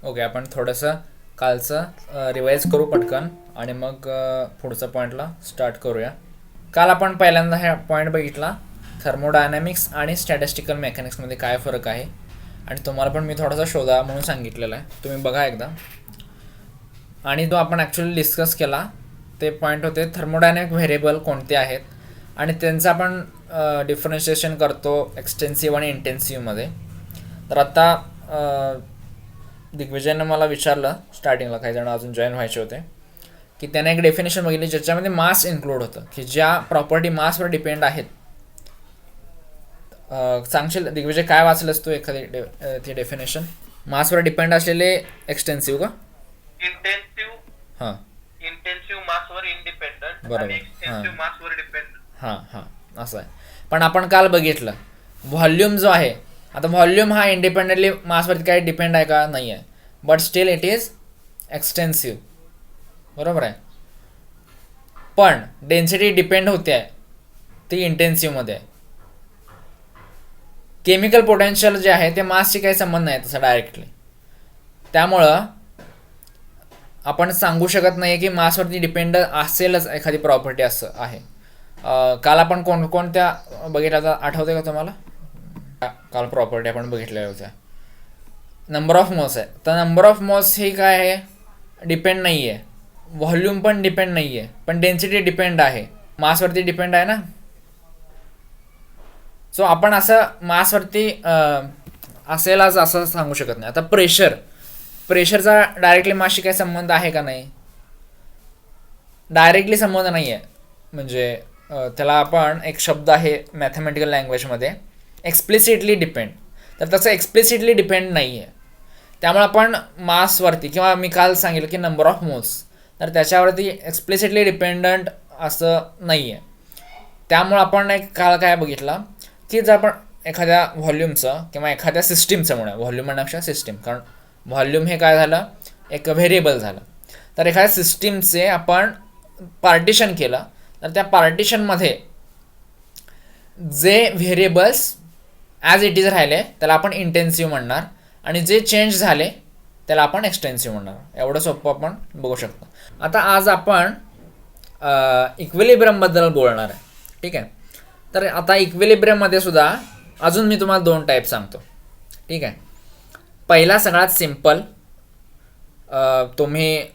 Okay, आपण थोडंसं कालचं रिवाईज करू पटकन आणि मग पुढच्या पॉईंटला स्टार्ट करूया. काल आपण पहिल्यांदा हा पॉईंट बघितला, थर्मोडायनॅमिक्स आणि स्टॅटिस्टिकल मेकॅनिक्समध्ये काय फरक आहे, आणि तुम्हाला पण मी थोडासा शोधा म्हणून सांगितलेला आहे. तुम्ही बघा एकदा. आणि जो आपण ॲक्च्युली डिस्कस केला ते पॉईंट होते थर्मोडायनॅमिक व्हेरिएबल कोणते आहेत आणि त्यांचं आपण डिफरन्शिएशन करतो एक्सटेन्सिव्ह आणि इंटेन्सिव्हमध्ये. तर आत्ता दिग्विजयनं मला विचारलं स्टार्टिंगला, काही जण अजून जॉईन व्हायचे होते, की त्याने एक डेफिनेशन बघितली ज्याच्यामध्ये मास इन्क्लूड होतं, की ज्या प्रॉपर्टी मासवर डिपेंड आहेत. सांगशील दिग्विजय काय वाचलंस तू एखादी ती डेफिनेशन? मासवर डिपेंड असलेले एक्सटेन्सिव्ह का? इंटेन्सिव्ह हां इंटेन्सिव्ह मासवर इंडिपेंडंट बरोबर. आणि एक्सटेन्सिव्ह मासवर डिपेंडंट. हां असं आहे. पण आपण काल बघितलं व्हॉल्यूम जो आहे, आता व्हॉल्यूम हा इंडिपेंडेंटली मासवरती काही डिपेंड आहे का? नाही आहे, but still it is extensive. बरोबर आहे. पण डेन्सिटी डिपेंड होते आहे ती इंटेन्सिव्हमध्ये आहे. केमिकल पोटेन्शियल जे आहे ते मासशी काही संबंध नाही तसं डायरेक्टली. त्यामुळं आपण सांगू शकत नाही की मासवरती डिपेंड असेलच एखादी प्रॉपर्टी असं आहे. काल आपण कोणकोणत्या बघितल्या होत्या आठवते का तुम्हाला? काल प्रॉपर्टी आपण बघितलेल्या होत्या. नंबर ऑफ मॉस आहे, तर नंबर ऑफ मॉस ही काय आहे? डिपेंड नाही आहे. व्हॉल्यूम पण डिपेंड नाही आहे, पण डेन्सिटी डिपेंड आहे. मासवरती डिपेंड आहे ना. सो आपण असं मासवरती असेलच असं सांगू शकत नाही. आता प्रेशरचा डायरेक्टली मासशी काही संबंध आहे का? नाही, डायरेक्टली संबंध नाही आहे. म्हणजे त्याला आपण एक शब्द आहे मॅथमॅटिकल लँग्वेजमध्ये एक्सप्लिसिटली डिपेंड, तर तसं एक्सप्लिसिटली डिपेंड नाही आहे. त्यामुळे आपण मासवरती, किंवा मी काल सांगितलं की नंबर ऑफ मोल्स, तर त्याच्यावरती एक्सप्लिसिटली डिपेंडंट असं नाही आहे. त्यामुळं आपण एक काल काय बघितलं की जर आपण एखाद्या व्हॉल्यूमचं किंवा एखाद्या सिस्टीमचं म्हणूया, व्हॉल्यूम म्हणण्यापेक्षा सिस्टीम, कारण व्हॉल्यूम हे काय झालं, एक व्हेरिएबल झालं. तर एखाद्या सिस्टीमचे आपण पार्टिशन केलं, तर त्या पार्टिशनमध्ये जे व्हेरिएबल्स ॲज इट इज राहिले त्याला आपण इंटेन्सिव्ह म्हणणार, आणि जे चेंज झाले त्याला आपण एक्सटेन्सिव्ह म्हणणार. एवढं सोपं आपण बघू शकतो. आता आज आपण इक्विलिब्रियमबद्दल बोलणार आहे. ठीक आहे. तर आता इक्विलिब्रियममध्ये सुद्धा अजून मी तुम्हाला 2 टाईप सांगतो. ठीक आहे. पहिला सगळ्यात सिम्पल, तुम्ही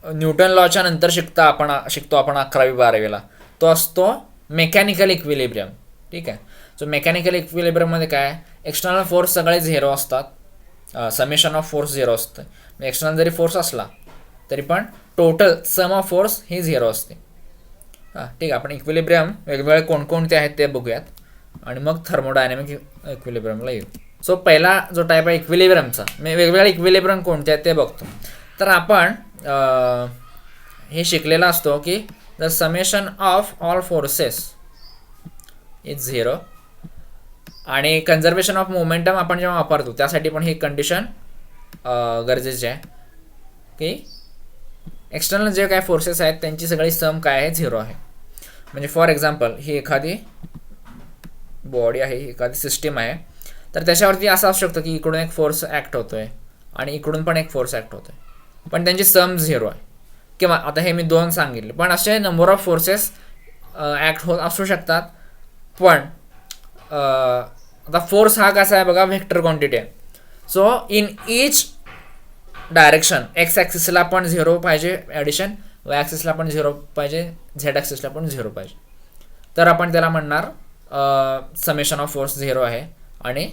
न्यूटन लॉच्या नंतर शिकतो आपण 11वी-12वीला, तो असतो मेकॅनिकल इक्विलिब्रियम. ठीक आहे. सो मेकॅनिकल इक्विलिब्रियममध्ये काय, एक्सटर्नल फोर्स सगळे 0 असतात, समेशन ऑफ फोर्स 0 असतं. एक्सटर्नल जरी फोर्स असला तरी पण टोटल सम ऑफ फोर्स ही 0 असते. ठीक आहे. आपण इक्विलिब्रियम वेगवेगळे कोणकोणते आहेत ते बघूयात आणि मग थर्मोडायनॅमिक इक्विलिब्रियमला येऊ. सो पहिला जो टाईप आहे इक्विलिब्रियमचा, मी वेगवेगळे इक्विलिब्रियम कोणते आहेत ते बघतो. तर आपण हे शिकलेला असतो की the summation of all forces is 0, आणि कन्झर्वेशन ऑफ मोमेंटम आपण जेव्हा वापरतो त्यासाठी पण ही कंडिशन गरजेची आहे की एक्सटर्नल जे काय फोर्सेस आहेत त्यांची सगळी सम काय आहे, 0 आहे. म्हणजे फॉर एक्झाम्पल ही एखादी बॉडी आहे, एखादी सिस्टीम आहे, तर त्याच्यावरती असं असू शकतं की इकडून एक फोर्स ॲक्ट होतो आहे आणि इकडून पण एक फोर्स ॲक्ट होतो आहे, पण त्यांची सम 0 आहे. किंवा आता हे मी 2 सांगितले, पण असे नंबर ऑफ फोर्सेस ॲक्ट होत असू शकतात. पण आता फोर्स हा कसा आहे बघा, व्हेक्टर क्वांटिटी आहे. So in each direction X ॲक्सिसला पण 0 पाहिजे ॲडिशन, वाय ॲक्सिसला पण 0 पाहिजे, झेड ॲक्सिसला पण 0 पाहिजे. तर आपण त्याला म्हणणार समेशन ऑफ फोर्स 0 आहे, आणि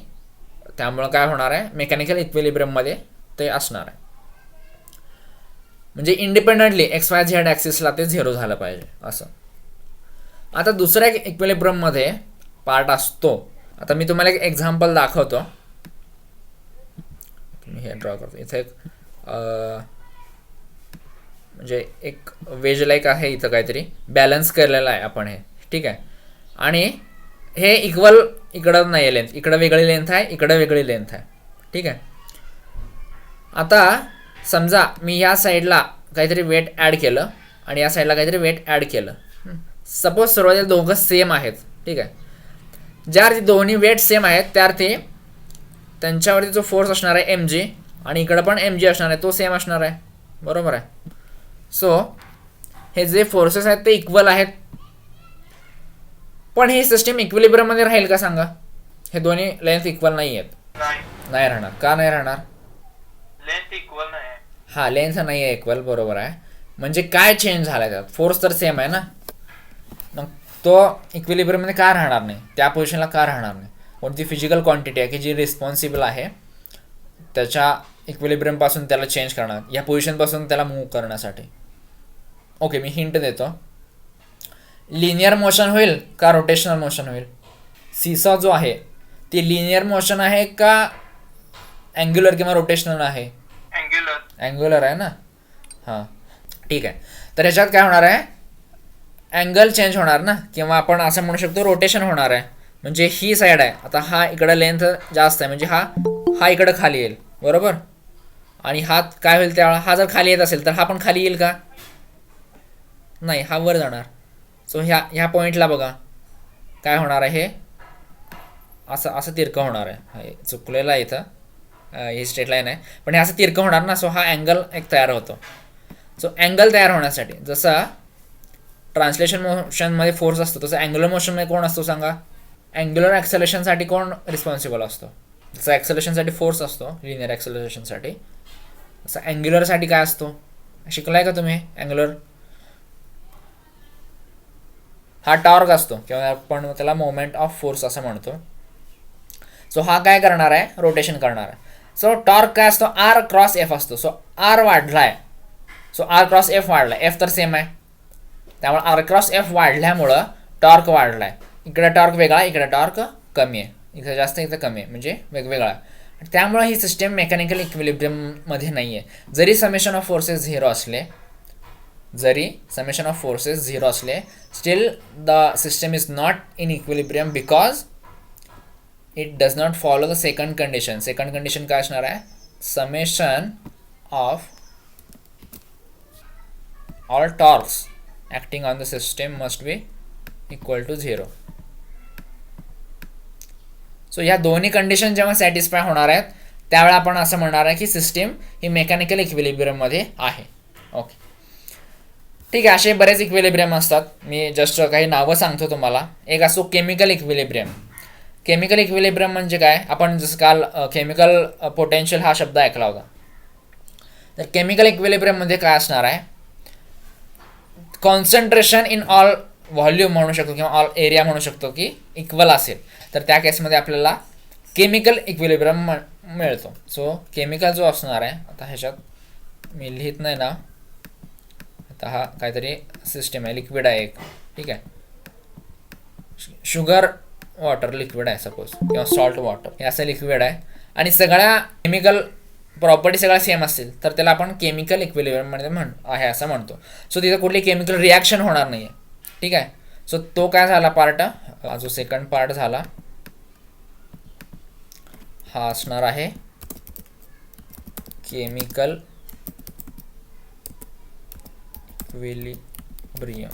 त्यामुळं काय होणार आहे, मेकॅनिकल इक्विलिब्रियममध्ये ते असणार आहे. म्हणजे इंडिपेंडंटली एक्स वाय झेड ॲक्सिसला ते 0 झालं पाहिजे असं. आता दुसऱ्या इक्विलिब्रियममध्ये पार्ट असतो. आता मी तुम्हाला एक एक्झाम्पल दाखवतो. मी हे ड्रॉ करतो इथे. म्हणजे एक वेज लाईक आहे, इथं काहीतरी बॅलन्स केलेलं आहे आपण हे. ठीक आहे. आणि हे इक्वल इकडं नाही आहे लेंथ, इकडं वेगळी लेंथ आहे, इकडं वेगळी लेंथ आहे. ठीक आहे. आता समजा मी या साईडला काहीतरी वेट ॲड केलं आणि या साईडला काहीतरी वेट ॲड केलं. सपोज सुरुवातीला दोघं सेम आहेत. ठीक आहे. ज्यावरती दोन्ही वेट सेम आहेत त्यावरती त्यांच्यावरती जो फोर्स असणार आहे mg आणि इकडं पण एम जी असणार आहे, तो सेम असणार आहे, बरोबर आहे. सो हे जे फोर्सेस आहेत ते इक्वल आहेत, पण ही सिस्टीम इक्विलिब्रियममध्ये राहील का सांगा? हे दोन्ही लेंथ इक्वल नाही आहेत. नाही राहणार. का नाही राहणार? लेंथ इक्वल नाही आहे. हा, लेंथ नाही आहे इक्वल, बरोबर आहे. म्हणजे काय चेंज झालाय त्यात? फोर्स तर सेम आहे ना, मग तो इक्विलिब्रियममध्ये का राहणार नाही? त्या पोझिशनला का राहणार नाही? कोणती फिजिकल क्वांटिटी आहे की जी रिस्पॉन्सिबल आहे त्याच्या इक्विलिब्रियमपासून त्याला चेंज करणार, या पोझिशनपासून त्याला मूव्ह करण्यासाठी? ओके, मी हिंट देतो. लिनियर मोशन होईल का रोटेशनल मोशन होईल? सीसॉ जो आहे ती लिनियर मोशन आहे का अँग्युलर किंवा रोटेशनल आहे? अँग्युलर आहे ना. हां, ठीक आहे. तर ह्याच्यात काय होणार आहे? अँगल चेंज होणार ना, किंवा आपण असं म्हणू शकतो रोटेशन होणार आहे. म्हणजे ही साईड आहे, आता हा इकडं लेंथ जास्त आहे म्हणजे हा इकडं खाली येईल, बरोबर. आणि हा काय होईल त्यावेळेला? हा जर खाली येत असेल तर हा पण खाली येईल का? नाही, हा वर जाणार. सो ह्या पॉईंटला बघा काय होणार आहे, हे असं तिरकं होणार आहे. चुकलेलं आहे इथं, ही स्ट्रेट लाईन आहे पण हे असं तिरकं होणार ना. सो हा अँगल एक तयार होतो. सो अँगल तयार होण्यासाठी जसं ट्रान्सलेशन मोशनमध्ये फोर्स असतो तसं अँग्युलर मोशनमध्ये कोण असतो सांगा? अँग्युलर ॲक्सेलरेशनसाठी कोण रिस्पॉन्सिबल असतो? जसं ॲक्सेलरेशनसाठी फोर्स असतो लिनियर ॲक्सेलरेशनसाठी, तसं अँग्युलरसाठी काय असतो? शिकलाय का तुम्ही अँग्युलर? हा टॉर्क असतो किंवा आपण त्याला मोमेंट ऑफ फोर्स असं म्हणतो. सो हा काय करणार आहे? रोटेशन करणार आहे. सो टॉर्क काय असतो? आर क्रॉस एफ असतो. सो आर वाढलाय, सो आर क्रॉस एफ वाढलाय, एफ तर सेम आहे त्यामुळे आर क्रॉस एफ वाढल्यामुळं टॉर्क वाढलाय. इकडे टॉर्क वेगळा, इकडे टॉर्क कमी आहे, इथं जास्त इथं कमी आहे, म्हणजे वेगवेगळा आहे. त्यामुळे ही सिस्टीम मेकॅनिकल इक्विलिब्रियममध्ये नाही आहे. जरी समेशन ऑफ फोर्सेस झिरो असले, still the system is not in equilibrium because it does not follow the second condition. Second condition काय असणार आहे? Summation of all torques acting on the system must be equal to 0. So ह्या दोन्ही condition जेव्हा satisfy होणार आहेत त्यावेळेला आपण असं म्हणणार आहे की सिस्टीम ही मेकॅनिकल इक्विलिब्रियममध्ये आहे. ओके, ठीक आहे. असे बरेच इक्विलिब्रियम असतात, मी जस्ट काही नावं सांगतो तुम्हाला. एक असतो केमिकल इक्विलिब्रियम. केमिकल इक्विलिब्रियम म्हणजे काय? आपण जसं काल केमिकल पोटेन्शियल हा शब्द ऐकला होता. तर केमिकल इक्विलिब्रियममध्ये काय असणार आहे? कॉन्सन्ट्रेशन इन ऑल व्हॉल्यूम म्हणू शकतो किंवा ऑल एरिया म्हणू शकतो की इक्वल असेल तर त्या केसमध्ये आपल्याला केमिकल इक्विलिब्रियम मिळतो. सो केमिकल जो असणार आहे, आता ह्याच्यात मी लिहित नाही ना, आता हा काहीतरी सिस्टम आहे, लिक्विड आहे एक, ठीक आहे. शुगर वॉटर लिक्विड आहे सपोज, किंवा सॉल्ट वॉटर हे असं लिक्विड आहे आणि सगळ्या केमिकल प्रॉपर्टी सगळ्या सेम असतील तर त्याला आपण केमिकल इक्विलिब्रियममध्ये आहे असं म्हणतो. सो तिथं कुठली केमिकल रिॲक्शन होणार नाही आहे, ठीक आहे. सो तो काय झाला पार्ट, जो सेकंड पार्ट झाला हा असणार आहे केमिकल इक्विलिब्रियम,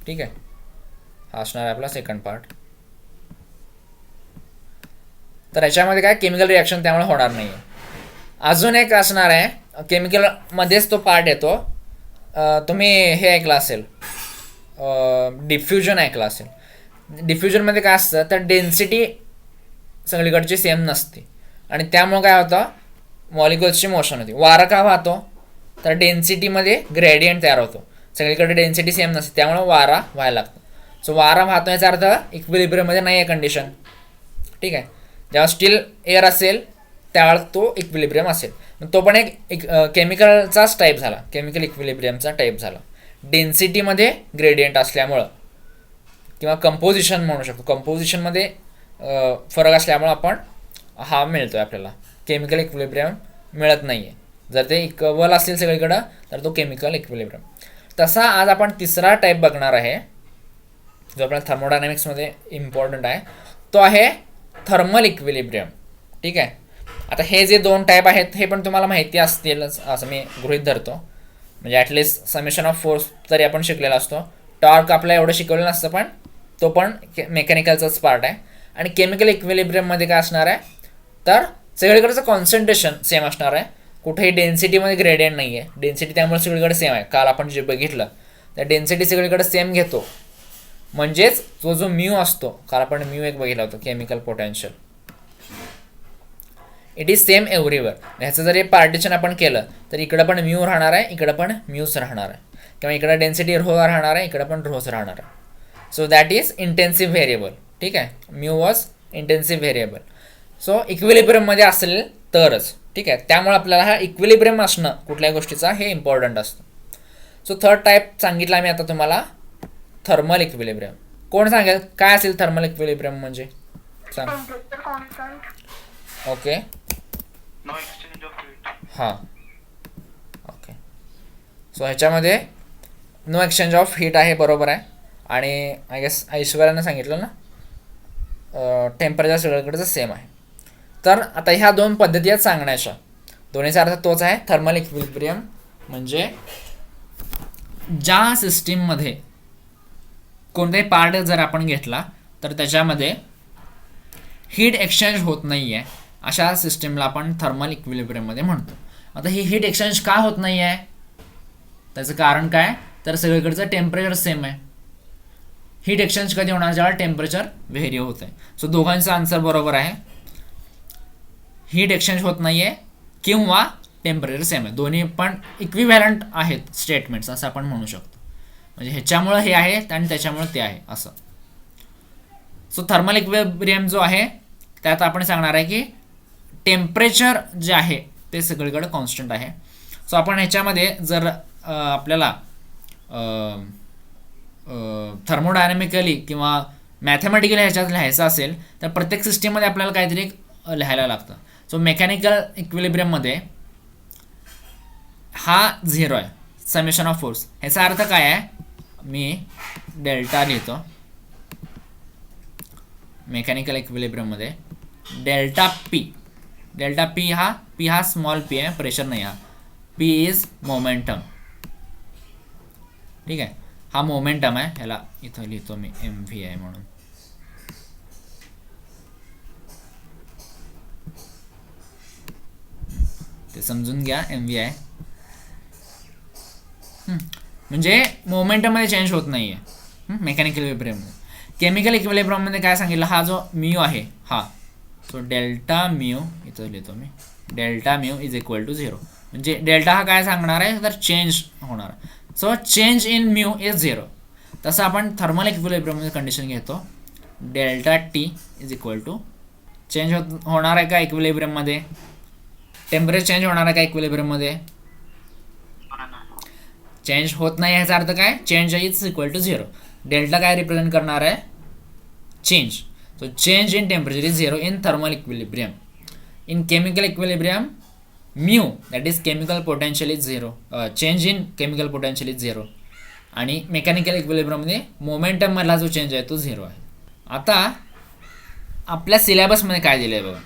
ठीक आहे. हा असणार आहे आपला सेकंड पार्ट. तर याच्यामध्ये काय केमिकल रिॲक्शन त्यामुळे होणार नाही आहे. अजून एक असणार आहे केमिकलमध्येच तो पार्ट येतो, तुम्ही हे ऐकलं असेल, डिफ्युजन ऐकलं असेल. डिफ्युजनमध्ये काय असतं तर डेन्सिटी सगळीकडची सेम नसते आणि त्यामुळे काय होतं, मॉलिक्युल्सची मोशन होती. वारा का वाहतो तर डेन्सिटीमध्ये ग्रेडियंट तयार होतो, सगळीकडे डेन्सिटी सेम नसते त्यामुळे वारा व्हायला लागतो. सो वारा वाहतो याचा अर्थ इक्विलिब्रियममध्ये नाही आहे कंडिशन, ठीक आहे. जेव्हा स्टील एअर असेल त्यावेळेला तो इक्विलिब्रियम असेल. तो पण एक केमिकलचाच टाईप झाला, केमिकल इक्विलिब्रियमचा टाईप झाला. डेन्सिटीमध्ये ग्रेडियंट असल्यामुळं किंवा कंपोजिशन म्हणू शकतो, कंपोजिशनमध्ये फरक असल्यामुळं आपण हा मिळतो आहे आपल्याला. केमिकल इक्विलिब्रियम मिळत नाही आहे. जर ते इक्वल असतील सगळीकडं तर तो केमिकल इक्विलिब्रियम. तसा आज आपण तिसरा टाईप बघणार आहे जो आपल्या थर्मोडायनॅमिक्समध्ये इम्पॉर्टंट आहे, तो आहे थर्मल इक्विलिब्रियम, ठीक आहे. आता हे जे दोन टाईप आहेत हे पण तुम्हाला माहिती असतीलच असं मी गृहीत धरतो, म्हणजे ॲटलिस्ट समेशन ऑफ फोर्स तरी आपण शिकलेला असतो. टॉर्क आपल्याला एवढं शिकवलं नसतं पण तो पण मेकॅनिकलचाच पार्ट आहे. आणि केमिकल इक्विलिब्रियममध्ये काय असणार आहे तर सगळीकडचं कॉन्सन्ट्रेशन सेम असणार आहे, कुठेही डेन्सिटीमध्ये ग्रेडियंट नाही आहे, डेन्सिटी त्यामुळे सगळीकडे सेम आहे. काल आपण जे बघितलं त्या डेन्सिटी सगळीकडे सेम घेतो, म्हणजेच तो जो म्यू असतो, काल आपण म्यू एक बघितला होता chemical potential, it is same everywhere. ह्याचं जर हे पार्टिशन आपण केलं तर इकडं पण म्यू राहणार आहे, इकडं पण म्यूच राहणार आहे, किंवा इकडं डेन्सिटी रो राहणार आहे, इकडं पण रोज राहणार आहे. So that is intensive variable. ठीक आहे, mu was intensive variable. So इक्विलिब्रियममध्ये असेल तरच. ठीक आहे, त्यामुळे आपल्याला हा इक्विलिब्रियम असणं कुठल्याही गोष्टीचा हे इम्पॉर्टंट असतं. सो थर्ड टाईप सांगितला मी आता तुम्हाला, थर्मल इक्विलिब्रियम. कोण सांगेल काय असेल थर्मल इक्विलिब्रियम म्हणजे? सांग. Okay, no exchange of heat. हां, ओके. सो ह्याच्यामध्ये नो एक्सचेंज ऑफ हीट आहे, बरोबर आहे. आणि आय गेस ऐश्वर्यानं सांगितलं ना, टेम्परेचर सगळीकडचं सेम आहे. तर आता ह्या दोन पद्धती आहेत सांगण्याच्या, दोन्हीचा अर्थ तोच आहे. थर्मल इक्विलिब्रियम म्हणजे ज्या सिस्टीममध्ये कोणताही पार्ट जर आपण घेतला तर त्याच्यामध्ये हीट एक्सचेंज होत नाही आहे, अशा सिस्टीमला आपण थर्मल इक्विलिब्रियममध्ये म्हणतो. आता ही हीट एक्सचेंज का होत नाही आहे, त्याचं कारण काय, तर सगळीकडचं टेम्परेचर सेम आहे. हीट एक्सचेंज कधी होणार, जेव्हा टेम्परेचर व्हेरी होत आहे. सो दोघांचा आन्सर बरोबर आहे. हीट एक्सचेंज होत नाही आहे किंवा टेम्परेचर सेम आहे, दोन्ही पण इक्विव्हॅलंट आहेत स्टेटमेंट्स असं आपण म्हणू शकतो. म्हणजे ह्याच्यामुळं हे आहे आणि त्याच्यामुळं ते आहे असं. सो थर्मल इक्विलिब्रियम जो आहे त्यात आपण सांगणार आहे की टेम्परेचर जे आहे ते सगळीकडे कॉन्स्टंट आहे. सो आपण ह्याच्यामध्ये जर आपल्याला थर्मोडायनॅमिकली किंवा मॅथमॅटिकली ह्याच्यात लिहायचं असेल तर प्रत्येक सिस्टीममध्ये आपल्याला काहीतरी लिहायला लागतं. सो मेकॅनिकल इक्विलिब्रियममध्ये हा 0 आहे, समेशन ऑफ फोर्स. ह्याचा अर्थ काय आहे, मी डेल्टा लिहितो. मेकॅनिकल इक्विलिब्रियममध्ये डेल्टा पी हा स्मॉल पी आहे, प्रेशर नाही. हा पी इज मोमेंटम. ठीक आहे, हा मोमेंटम आहे. ह्याला इथं लिहितो मी MV आहे म्हणून. ते समजून घ्या, MV आहे. म्हणजे मोमेंटममध्ये चेंज होत नाही आहे मेकॅनिकल इक्विलिब्रियममध्ये. केमिकल इक्विलिब्रियममध्ये काय सांगितलं, हा जो म्यू आहे हा, सो डेल्टा म्यू इथं लिहितो मी, delta mu is equal to 0. म्हणजे डेल्टा हा काय सांगणार आहे, तर चेंज होणार. So change in mu is 0. तसं आपण थर्मल इक्विलिब्रियममध्ये कंडिशन घेतो, delta T is equal to change होणार आहे का इक्विलिब्रियममध्ये, टेम्परेचर चेंज होणार आहे का इक्विलिब्रियममध्ये, चेंज होत नाही. ह्याचा अर्थ काय, change is equal to 0. Delta काय रिप्रेझेंट करणार आहे, change. So change in temperature is 0 in thermal equilibrium. In chemical equilibrium mu that is chemical potential is 0, change in chemical potential is 0. आणि मेकॅनिकल इक्विलिब्रियममध्ये मोमेंटममधला जो चेंज आहे तो 0 आहे. आता आपल्या सिलेबसमध्ये काय दिलं आहे बघा,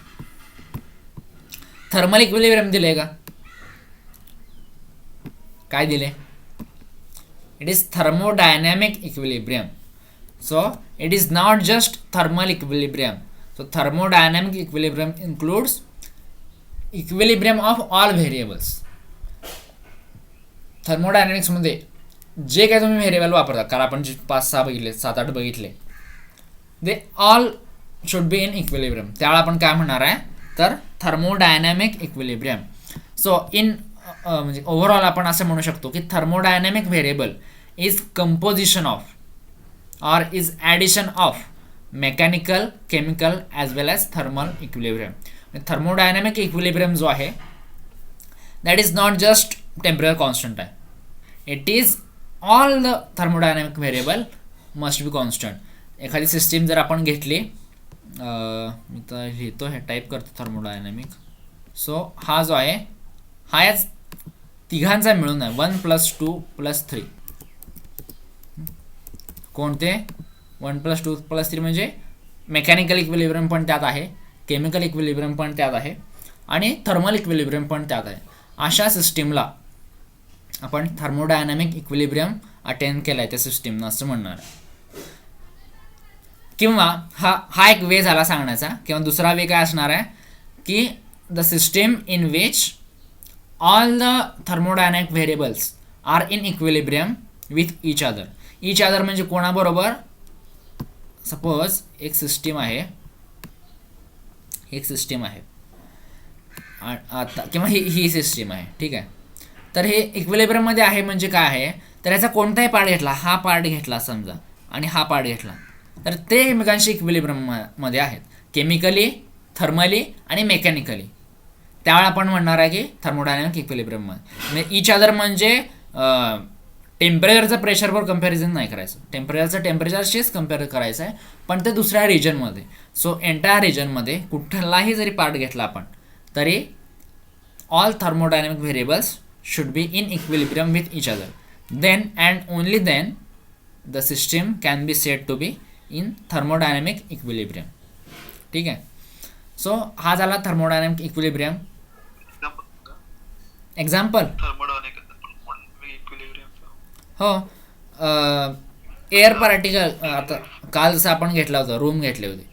थर्मल इक्विलिब्रियम दिले का, काय दिले, it is thermodynamic equilibrium. So it is not just thermal equilibrium. So thermodynamic equilibrium includes equilibrium of all variables. Thermodynamics मध्ये जे काय तुम्ही व्हेरिएबल वापरता, कारण आपण जे 5-6 बघितले, 7-8 बघितले, they all should be in equilibrium. त्यावेळेला आपण काय म्हणणार आहे, तर थर्मोडायनॅमिक इक्विलिब्रियम. सो इन म्हणजे ओव्हरऑल आपण असं म्हणू शकतो की thermodynamic variable is composition of or is addition of mechanical, chemical as well as thermal equilibrium. Thermodynamic equilibrium जो आहे that is not just temperature constant आहे, it is all the thermodynamic variable must be constant. एखादी system जर आपण घेतली, मी तर लिहितो, हे टाईप करतो थर्मोडायनॅमिक. सो हा जो आहे हा याच तिघांचा मिळून आहे, 1 + 2 + 3. कोणते 1 + 2 + 3 म्हणजे मेकॅनिकल इक्विलिब्रियम पण त्यात आहे, केमिकल इक्विलिब्रियम पण त्यात आहे आणि थर्मल इक्विलिब्रियम पण त्यात आहे. अशा सिस्टीमला आपण थर्मोडायनॅमिक इक्विलिब्रियम अटेन केला आहे त्या सिस्टीमनं असं म्हणणार आहे. किंवा हा एक वे झाला सांगण्याचा. किंवा दुसरा वे काय असणार आहे की the system in which all the thermodynamic variables are in equilibrium with each other म्हणजे कोणाबरोबर. सपोज एक सिस्टीम आहे आता किंवा ही सिस्टीम आहे, ठीक आहे. तर हे इक्विलिब्रियममध्ये आहे म्हणजे काय आहे, तर याचा कोणताही पार्ट घेतला, हा पार्ट घेतला समजा आणि हा पार्ट घेतला, तर ते एकमेकांशी इक्विलिब्रियममध्ये आहेत, केमिकली, थर्मली आणि मेकॅनिकली. त्यावेळेला आपण म्हणणार आहे की थर्मोडायनॅमिक इक्विलिब्रियममध्ये. इच अदर म्हणजे टेम्परेचरचं प्रेशरवर कंपॅरिझन नाही करायचं, टेम्परेचरशीच कम्पेअर करायचं आहे, पण ते दुसऱ्या रिजनमध्ये. सो एंटायर रिजनमध्ये कुठलाही जरी पार्ट घेतला आपण तरी all thermodynamic variables should be in equilibrium with each other. Then and only then the system can be said to be in thermodynamic equilibrium. ठीक आहे. सो हा झाला थर्मोडायनॅमिक इक्विलिब्रियम. एक्झाम्पल हो, एअर पार्टिकल. आता काल जसं आपण घेतला होता, रूम घेतले होते,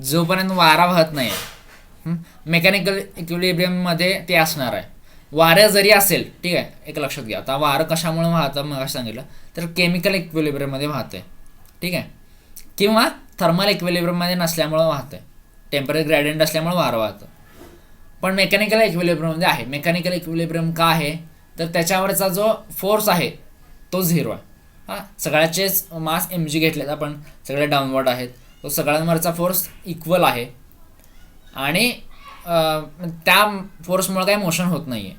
जोपर्यंत वारा वाहत नाही आहे, मेकॅनिकल इक्विलिब्रियममध्ये ते असणार आहे. वारं जरी असेल, ठीक आहे, एक लक्षात घ्या. आता वारं कशामुळे वाहतं मग सांगितलं, तर केमिकल इक्विलिब्रियममध्ये वाहतं आहे, ठीक आहे, किंवा थर्मल इक्विलिब्रियममध्ये नसल्यामुळं वाहतं आहे, टेम्परेचर ग्रेडियंट असल्यामुळे वारं वाहतं. पण मेकॅनिकल इक्विलिब्रियममध्ये आहे. मेकॅनिकल इक्विलिब्रियम का आहे, तर त्याच्यावरचा जो फोर्स आहे तो 0 आहे. हां, सगळ्याचेच मास mg घेतलेत आपण, सगळे डाऊनवर्ड आहेत, तो सगळ्यांवरचा फोर्स इक्वल आहे आणि त्या फोर्समुळे काही मोशन होत नाही आहे,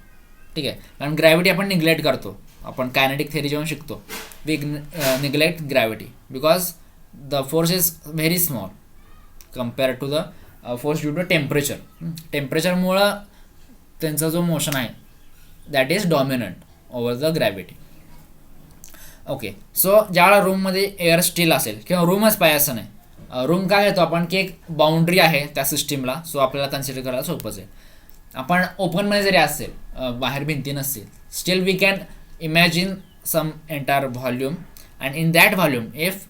ठीक आहे. कारण ग्रॅव्हिटी आपण निग्लेक्ट करतो, आपण कायनेटिक थेरी जेव्हा शिकतो, we neglect gravity because the force is very small compare to the force due to temperature. टेम्परेचरमुळं त्यांचा जो मोशन आहे that is dominant over the gravity. Okay, so ज्यावेळेला रूममध्ये एअर स्टील असेल किंवा रूमच पाहिजे असं नाही, रूम काय घेतो आपण की एक बाउंड्री आहे त्या सिस्टीमला, सो आपल्याला कन्सिडर करायला सोपंच आहे. आपण ओपनमध्ये जरी असेल, बाहेर भिंती नसतील, still we can imagine some entire volume and in that volume if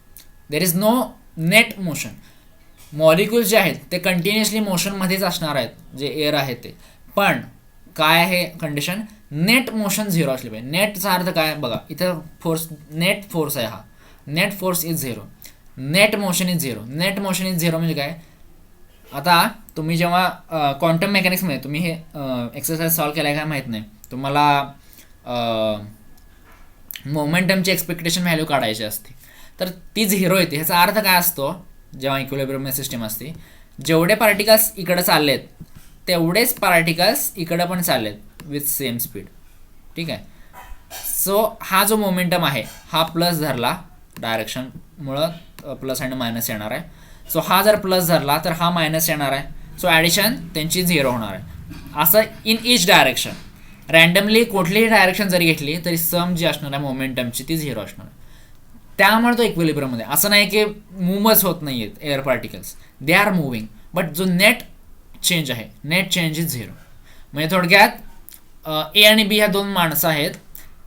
there is no net motion, molecules जे आहेत ते कंटिन्युअसली मोशनमध्येच असणार आहेत, जे एअर आहे ते. पण काय आहे कंडिशन, नेट मोशन 0 असले पाहिजे. नेटचा अर्थ काय बघा, इथं फोर्स, नेट फोर्स आहे, हा net force is 0, net motion is 0. Net motion is 0 म्हणजे काय, आता तुम्ही जेव्हा क्वांटम मेकॅनिक्समध्ये तुम्ही हे एक्सरसाइज सॉल्व केला आहे काय माहीत नाही, तुम्हाला मोमेंटमची एक्सपेक्टेशन व्हॅल्यू काढायची असते, तर ती 0 येते. ह्याचा अर्थ काय असतो, जेव्हा इक्विलिब्रियम सिस्टीम असते, जेवढे पार्टिकल्स इकडं चाललेत तेवढेच पार्टिकल्स इकडं पण चाललेत विथ सेम स्पीड, ठीक आहे. सो हा जो मोमेंटम आहे हा प्लस धरला, डायरेक्शनमुळं प्लस आणि मायनस येणार आहे. सो हा जर प्लस धरला तर हा मायनस येणार आहे. सो ॲडिशन त्यांची 0 होणार आहे. असं इन इच डायरेक्शन, रँडमली कुठलीही डायरेक्शन जरी घेतली तरी सम जी असणार आहे मोमेंटमची ती 0 असणार आहे. त्यामुळे तो इक्विलिब्रियममध्ये. असं नाही की मूवच होत नाही आहेत air particles, they are moving, but जो नेट चेंज आहे, नेट चेंज इज 0. म्हणजे थोडक्यात ए आणि बी ह्या 2 माणसं आहेत,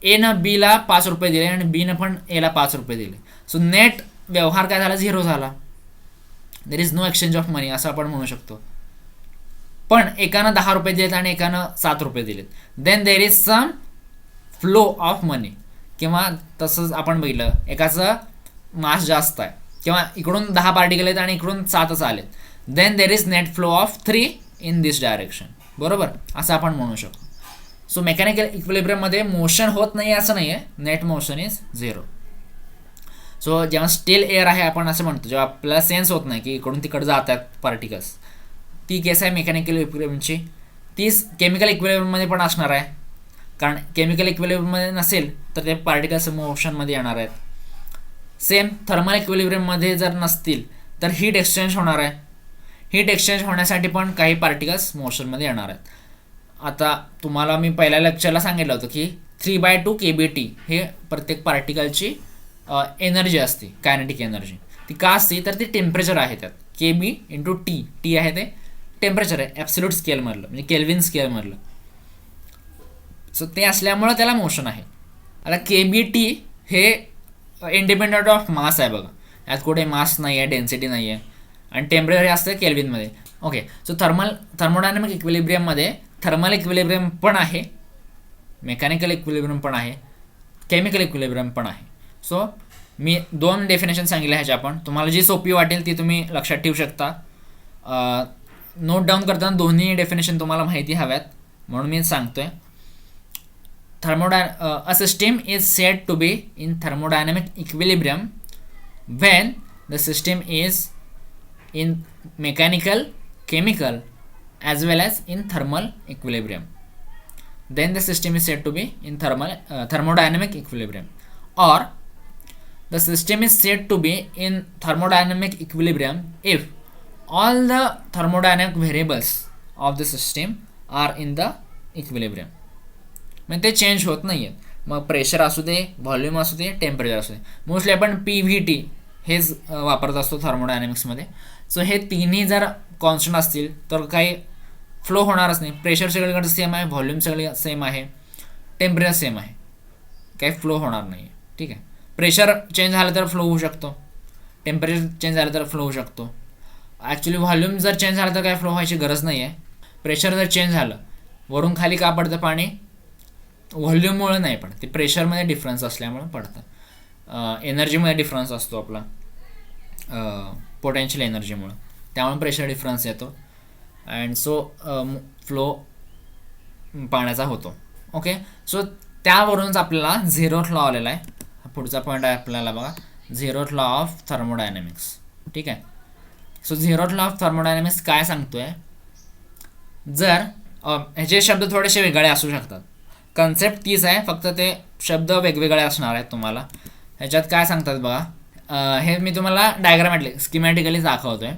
एनं बीला 5 रुपये दिले आणि बीनं पण एला 5 रुपये दिले. सो नेट व्यवहार काय झाला, 0 झाला. There is no exchange of money असं आपण म्हणू शकतो. पण एकानं 10 रुपये दिलेत आणि एकानं 7 रुपये दिलेत, then there is some flow of money. किंवा तसंच आपण बघितलं, एकाचं मास जास्त आहे किंवा इकडून 10 पार्टिकल आहेत आणि इकडून 7च आलेत, then there is net flow of 3 in this direction, बरोबर, असं आपण म्हणू शकतो. सो मेकॅनिकल इक्विलिब्रियममध्ये मोशन होत नाही असं नाही आहे, नेट मोशन इज 0. सो जेव्हा स्टील एअर आहे आपण असं म्हणतो, जेव्हा आपल्याला सेन्स होत नाही की इकडून तिकडे जात आहेत पार्टिकल्स, ती केस आहे मेकॅनिकल इक्विलिब्रियमची. तीच केमिकल इक्विलिब्रियममध्ये पण असणार आहे, कारण केमिकल इक्विलिब्रियममध्ये नसेल तर ते पार्टिकल्स मोशनमध्ये येणार आहेत. सेम थर्मल इक्विलिब्रियममध्ये जर नसतील तर हीट एक्सचेंज होणार आहे. हीट एक्सचेंज होण्यासाठी पण काही पार्टिकल्स मोशनमध्ये येणार आहेत. आता तुम्हाला मी पहिल्या लेक्चरला सांगितलं होतं की 3/2 kBT हे प्रत्येक पार्टिकलची एनर्जी असते, कायनेटिक एनर्जी. ती का असते तर ती टेम्परेचर आहे, त्यात KB × T आहे ते टेम्परेचर आहे ॲब्सोल्यूट स्केलमधलं, म्हणजे केल्विन स्केलमधलं. सो ते असल्यामुळं त्याला मोशन आहे. आता KBT हे इंडिपेंडंट ऑफ मास आहे बघा, यात कुठे मास नाही आहे, डेन्सिटी नाही आहे, आणि टेम्परेचर हे असतं केल्विनमध्ये. Okay, so thermodynamic इक्विलिब्रियममध्ये thermal equilibrium पण आहे मेकॅनिकल इक्विलिब्रियम पण आहे, केमिकल इक्विलिब्रियम पण आहे. सो मी 2 डेफिनेशन सांगितले ह्याच्या, आपण तुम्हाला जी सोपी वाटेल ती तुम्ही लक्षात ठेवू शकता. नोट डाऊन करताना दोन्ही डेफिनेशन तुम्हाला माहिती हव्यात म्हणून मी सांगतोय. a system is said to be in thermodynamic equilibrium when the system is in mechanical, chemical as well as in thermal equilibrium. Then the system is said to be in thermodynamic equilibrium. Or the system is said to be in thermodynamic equilibrium if all the thermodynamic variables of the system are in the equilibrium. म्हणजे ते change होत नाही आहेत. मग pressure असू दे, volume असू दे, temperature असू दे. Mostly आपण PVT हेच वापरत असतो थर्मोडायनॅमिक्समध्ये. सो हे तिन्ही जर कॉन्स्टंट असतील तर काही फ्लो होणारच नाही. प्रेशर सगळीकडे सेम आहे, व्हॉल्यूम सगळे सेम आहे, टेम्परेचर सेम आहे, काही फ्लो होणार नाही आहे. ठीक आहे. प्रेशर चेंज झालं तर फ्लो होऊ शकतो, टेम्परेचर चेंज झालं तर फ्लो होऊ शकतो. ॲक्च्युली व्हॉल्यूम जर चेंज झालं तर काय फ्लो व्हायची गरज नाही आहे. प्रेशर जर चेंज झालं, वरून खाली का पडतं पाणी? व्हॉल्यूममुळे नाही पडत, ते प्रेशरमध्ये डिफरन्स असल्यामुळे पडतं. एनर्जीमध्ये डिफरन्स असतो आपला, पोटेन्शियल एनर्जीमुळं, त्यामुळे प्रेशर डिफरन्स येतो अँड सो फ्लो पाण्याचा होतो. ओके. सो त्यावरूनच आपल्याला झिरोथ लॉ आलेला आहे. पुढचा पॉईंट आहे आपल्याला बघा, झिरोथ लॉ ऑफ थर्मोडायनॅमिक्स. ठीक आहे. So zeroth law of thermodynamics काय सांगतोय, जर ह्याचे शब्द थोडेसे वेगळे असू शकतात, कन्सेप्ट तीच आहे, फक्त ते शब्द वेगवेगळे असणार आहेत तुम्हाला. ह्याच्यात काय सांगतात बघा, हे मी तुम्हाला डायग्रामॅटिकली स्किमॅटिकली दाखवतोय.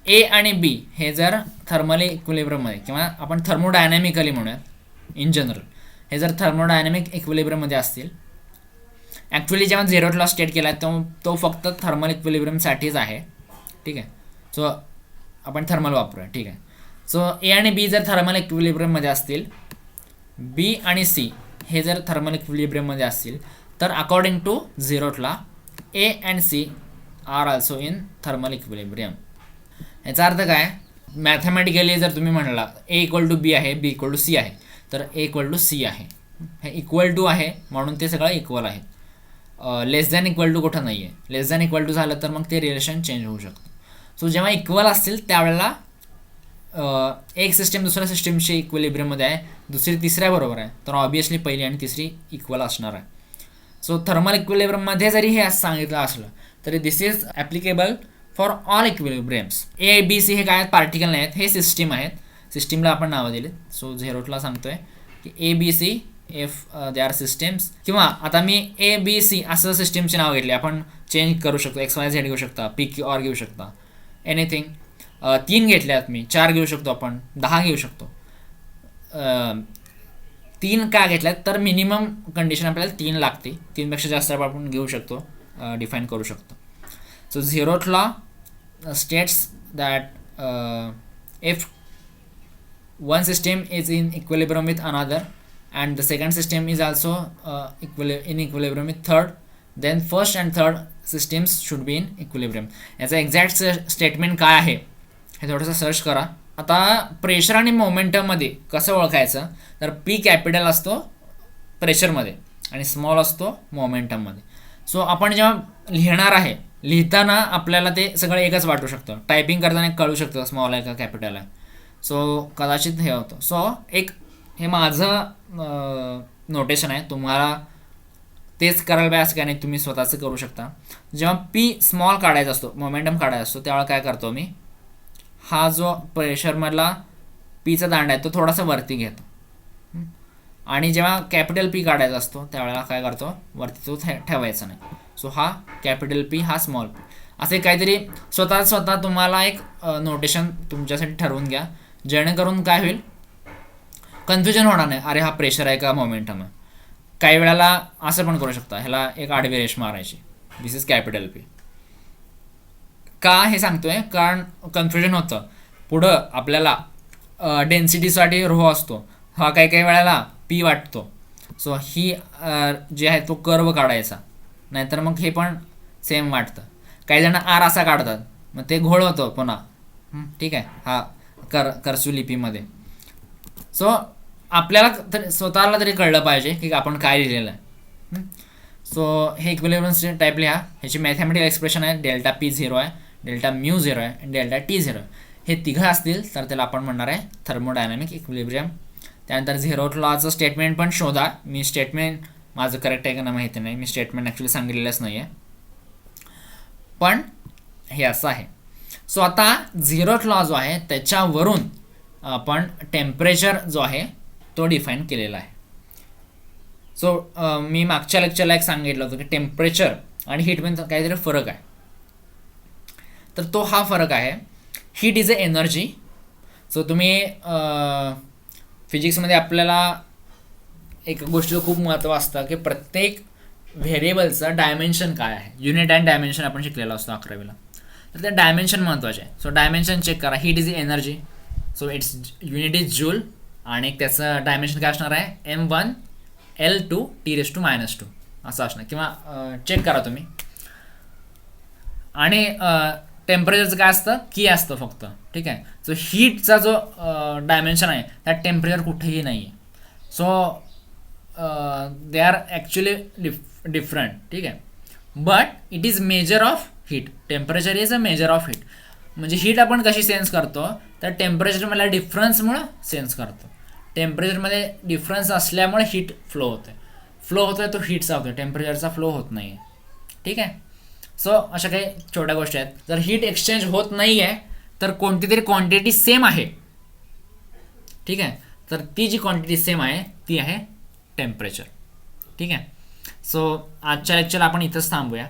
ए आणि बी हे जर थर्मली इक्विलिब्रियममध्ये किंवा आपण थर्मोडायनॅमिकली म्हणूयात इन जनरल, हे जर थर्मोडायनॅमिक इक्विलिब्रियममध्ये असतील. ॲक्च्युली जेव्हा झिरोथ लॉ स्टेट केला आहे तो फक्त थर्मल इक्विलिब्रियमसाठीच आहे. ठीक आहे. सो आपण थर्मल वापरूया. ठीक आहे. सो ए आणि बी जर थर्मल इक्विलिब्रियममध्ये असतील, बी आणि सी हे जर थर्मल इक्विलिब्रियममध्ये असतील, तर according to zeroth law A and C are also in thermal equilibrium. याचा अर्थ काय, मॅथमॅटिकली जर तुम्ही म्हणाला ए इक्वल टू बी आहे, बी इक्वल टू सी आहे, तर ए इक्वल टू सी आहे. हे इक्वल टू आहे म्हणून ते सगळं इक्वल आहे. लेस दॅन इक्वल टू कुठं नाही आहे. लेस दॅन इक्वल टू झालं तर मग ते रिलेशन चेंज होऊ शकतं. सो जेव्हा इक्वल असतील त्यावेळेला एक सिस्टीम दुसऱ्या सिस्टीमशी इक्विलिब्रियममध्ये आहे, दुसरी तिसऱ्या बरोबर आहे, तर ऑब्वियसली पहिली आणि तिसरी इक्वल असणार आहे. सो थर्मल इक्विलिब्रियममध्ये जरी हे असं सांगितलं असलं तरी this is applicable for all equilibriums. A B C हे काय पार्टिकल नाही आहेत, हे सिस्टीम आहेत. सिस्टीमला आपण नावं दिलीत. सो झिरोथला सांगतोय की A B C if they are systems, किंवा आता मी ए बी सी असं सिस्टीमचे नाव घेतले, आपण चेंज करू शकतो, एक्स वाय झेड घेऊ शकता, पी क्यू आर घेऊ शकता, एनिथिंग. 3 घेतल्यात मी, 4 घेऊ शकतो, आपण 10 घेऊ शकतो. 3 का घेतल्यात तर मिनिमम कंडिशन आपल्याला 3 लागते, 3पेक्षा जास्त आपण घेऊ शकतो, डिफाईन करू शकतो. So zeroth law states that if one system is in equilibrium with another and the second system is also in equilibrium with third, then first and third systems should be in equilibrium. याचं exact statement काय आहे हे थोडंसं search करा. आता pressure आणि मोमेंटममध्ये कसं ओळखायचं, तर पी कॅपिटल असतो प्रेशरमध्ये आणि स्मॉल असतो मोमेंटममध्ये. सो आपण जेव्हा लिहिणार आहे, लिहिताना आपल्याला ते सगळं एकच वाटू शकतं, टायपिंग करताना कळू शकतं स्मॉल आहे का कॅपिटल आहे. सो कदाचित हे होतं. सो एक हे माझं नोटेशन आहे, तुम्हाला तेच करायला पाहिजे असं काय नाही, तुम्ही स्वतःचं करू शकता. जेव्हा पी स्मॉल काढायचा असतो, मोमेंटम काढायचा असतो, त्यावेळेला काय करतो मी, हा जो प्रेशरमधला पीचा दांडा आहे तो थोडासा वरती घेतो, आणि जेव्हा कॅपिटल पी काढायचा असतो त्यावेळेला काय करतो, वरती तो ठेवायचा नाही. सो हा कॅपिटल पी, हा स्मॉल पी, असे काहीतरी स्वतः तुम्हाला एक नोटेशन तुमच्यासाठी ठरवून घ्या, जेणेकरून काय होईल, कन्फ्युजन होणार नाही, अरे हा प्रेशर आहे का मोमेंटम आहे. काही वेळेला असं पण करू शकता, ह्याला एक आडवी रेष मारायची, दिस इज कॅपिटल पी. का हे सांगतोय, कारण कन्फ्युजन होतं. पुढं आपल्याला डेन्सिटीसाठी रो असतो, हा काही वेळेला पी वाटतो. सो ही जे आहे तो कर्व काढायचा, नाहीतर मग हे पण सेम वाटतं. काही जण आर असा काढतात, मग ते घोळ होतं पुन्हा. ठीक आहे, हा कर्सिव लिपीमध्ये. सो आपल्याला तरी स्वतःला तरी कळलं पाहिजे की आपण काय लिहिलेलं आहे. सो हे इक्विलिब्रियम टाईप लिहा. ह्याची मॅथमॅटिकल एक्सप्रेशन आहे डेल्टा पी 0 आहे, डेल्टा म्यू 0 आहे आणि डेल्टा टी 0 आहे. हे तिघं असतील तर त्याला आपण म्हणणार आहे थर्मोडायनामिक इक्विलिब्रियम. त्यानंतर झिरो लॉचं स्टेटमेंट पण शोधा. मी स्टेटमेंट माझं करेक्ट आहे का नाही माहिती नाही, मी स्टेटमेंट ॲक्च्युली सांगितलेलंच नाही आहे, पण हे असं आहे. सो आता झिरोथ लॉ जो आहे त्याच्यावरून आपण टेम्परेचर जो आहे तो डिफाईन केलेला आहे. सो मी मागच्या लेक्चरला एक सांगितलं होतं की टेम्परेचर आणि हीटमध्ये काहीतरी फरक आहे. तर तो हा फरक आहे. Heat is a energy. So तुम्ही फिजिक्समध्ये आपल्याला एक गोष्टीचं खूप महत्त्व असतं की प्रत्येक व्हेरिएबलचं डायमेन्शन काय आहे. युनिट अँड डायमेन्शन आपण शिकलेलो असतो 11वीला. तर ते डायमेन्शन महत्त्वाचे आहे. सो डायमेन्शन चेक करा. Heat is energy, so it's unit is joule आणि त्याचं डायमेन्शन काय असणार आहे M1 L2 T⁻⁻2 असं असणार, किंवा चेक करा तुम्ही. आणि टेम्परेचरचं काय असतं की असतं फक्त, ठीक आहे. सो हीटचा जो डायमेन्शन आहे त्यात टेम्परेचर कुठेही नाही आहे. So they are actually different, ठीक आहे. But it is measure of heat. Temperature is a measure of heat. म्हणजे हीट आपण कशी सेन्स करतो तर टेम्परेचरमधल्या डिफरन्समुळं सेन्स करतो. टेम्परेचरमध्ये डिफरन्स असल्यामुळे हीट फ्लो होतो आहे तो हीटचा होतो, टेम्परेचरचा फ्लो होत नाही आहे, ठीक आहे. सो अशा काही छोट्या गोष्टी आहेत. जर हीट एक्सचेंज होत नाही आहे तर कोणती तरी क्वांटिटी सेम आहे, ठीक आहे. तर ती जी क्वांटिटी सेम आहे ती आहे टेम्परेचर, ठीक आहे. सो आजच्या लेक्चर आपण इथंच थांबूया.